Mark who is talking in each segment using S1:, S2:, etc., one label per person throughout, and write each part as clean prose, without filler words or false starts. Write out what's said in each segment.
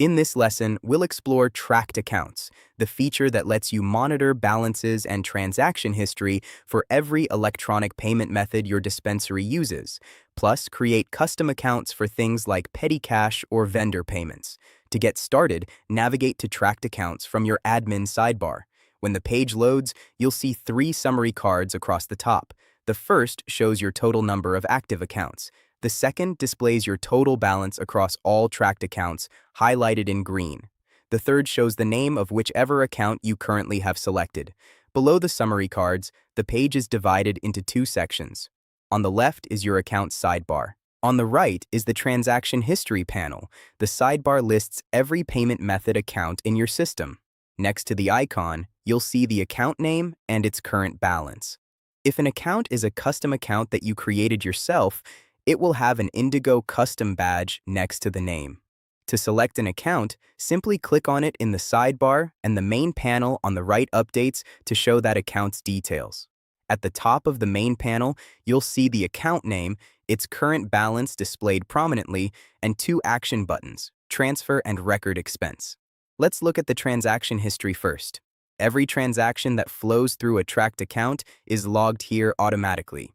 S1: In this lesson, we'll explore tracked accounts, the feature that lets you monitor balances and transaction history for every electronic payment method your dispensary uses, plus create custom accounts for things like petty cash or vendor payments. To get started, navigate to tracked accounts from your admin sidebar. When the page loads, you'll see three summary cards across the top. The first shows your total number of active accounts. The second displays your total balance across all tracked accounts, highlighted in green. The third shows the name of whichever account you currently have selected. Below the summary cards, the page is divided into two sections. On the left is your account sidebar. On the right is the transaction history panel. The sidebar lists every payment method account in your system. Next to the icon, you'll see the account name and its current balance. If an account is a custom account that you created yourself, it will have an Indigo custom badge next to the name. To select an account, simply click on it in the sidebar, and the main panel on the right updates to show that account's details. At the top of the main panel, you'll see the account name, its current balance displayed prominently, and two action buttons, Transfer and Record Expense. Let's look at the transaction history first. Every transaction that flows through a tracked account is logged here automatically.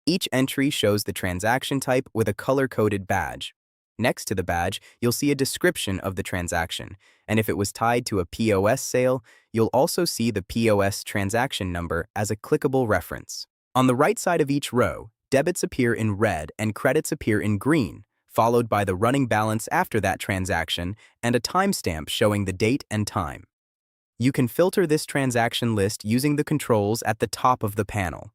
S1: Each entry shows the transaction type with a color-coded badge. Next to the badge, you'll see a description of the transaction, and if it was tied to a POS sale, you'll also see the POS transaction number as a clickable reference. On the right side of each row, debits appear in red and credits appear in green, followed by the running balance after that transaction and a timestamp showing the date and time. You can filter this transaction list using the controls at the top of the panel.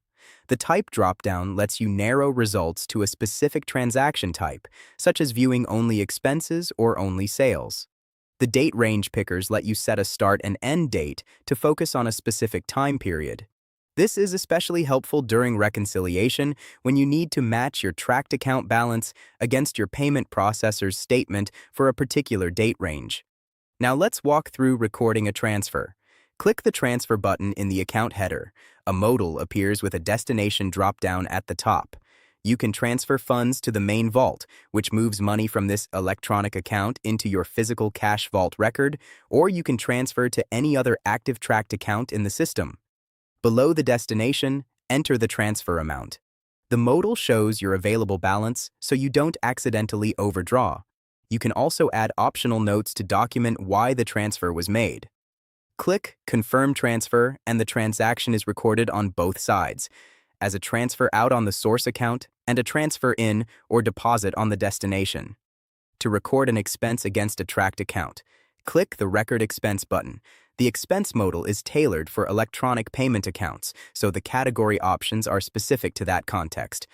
S1: The type dropdown lets you narrow results to a specific transaction type, such as viewing only expenses or only sales. The date range pickers let you set a start and end date to focus on a specific time period. This is especially helpful during reconciliation when you need to match your tracked account balance against your payment processor's statement for a particular date range. Now let's walk through recording a transfer. Click the Transfer button in the account header. A modal appears with a destination drop-down at the top. You can transfer funds to the main vault, which moves money from this electronic account into your physical cash vault record, or you can transfer to any other active tracked account in the system. Below the destination, enter the transfer amount. The modal shows your available balance so you don't accidentally overdraw. You can also add optional notes to document why the transfer was made. Click Confirm Transfer and the transaction is recorded on both sides, as a transfer out on the source account and a transfer in or deposit on the destination. To record an expense against a tracked account, click the Record Expense button. The expense modal is tailored for electronic payment accounts, so the category options are specific to that context.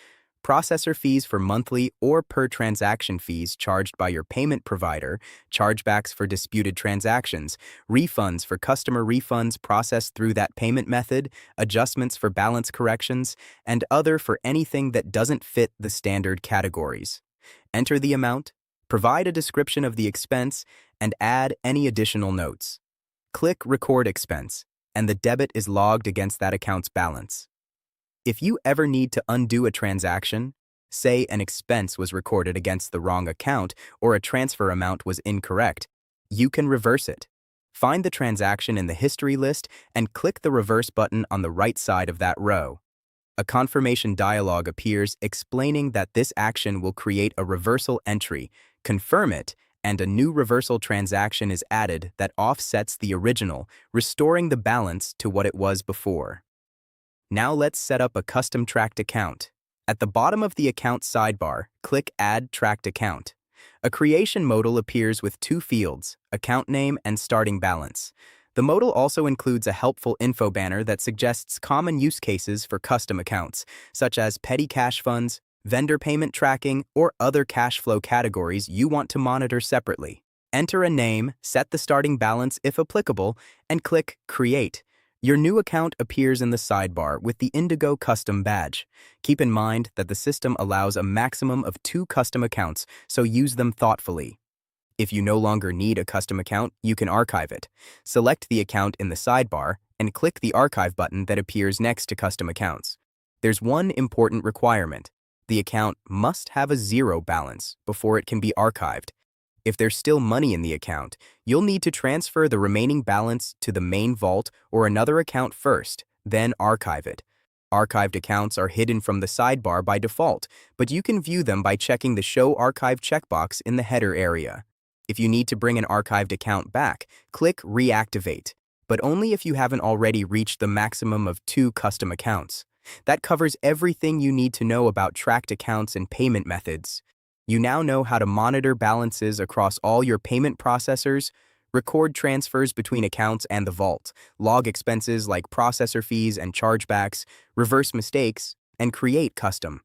S1: Processor fees for monthly or per transaction fees charged by your payment provider, chargebacks for disputed transactions, refunds for customer refunds processed through that payment method, adjustments for balance corrections, and other for anything that doesn't fit the standard categories. Enter the amount, provide a description of the expense, and add any additional notes. Click Record Expense, and the debit is logged against that account's balance. If you ever need to undo a transaction, say an expense was recorded against the wrong account or a transfer amount was incorrect, you can reverse it. Find the transaction in the history list and click the Reverse button on the right side of that row. A confirmation dialog appears explaining that this action will create a reversal entry, confirm it, and a new reversal transaction is added that offsets the original, restoring the balance to what it was before. Now let's set up a custom tracked account. At the bottom of the account sidebar, click Add Tracked Account. A creation modal appears with two fields, account name and starting balance. The modal also includes a helpful info banner that suggests common use cases for custom accounts, such as petty cash funds, vendor payment tracking, or other cash flow categories you want to monitor separately. Enter a name, set the starting balance if applicable, and click Create. Your new account appears in the sidebar with the Indigo custom badge. Keep in mind that the system allows a maximum of 2 custom accounts, so use them thoughtfully. If you no longer need a custom account, you can archive it. Select the account in the sidebar and click the Archive button that appears next to custom accounts. There's one important requirement. The account must have a 0 balance before it can be archived. If there's still money in the account, you'll need to transfer the remaining balance to the main vault or another account first, then archive it. Archived accounts are hidden from the sidebar by default, but you can view them by checking the Show Archive checkbox in the header area. If you need to bring an archived account back, click Reactivate, but only if you haven't already reached the maximum of 2 custom accounts. That covers everything you need to know about tracked accounts and payment methods. You now know how to monitor balances across all your payment processors, record transfers between accounts and the vault, log expenses like processor fees and chargebacks, reverse mistakes, and create custom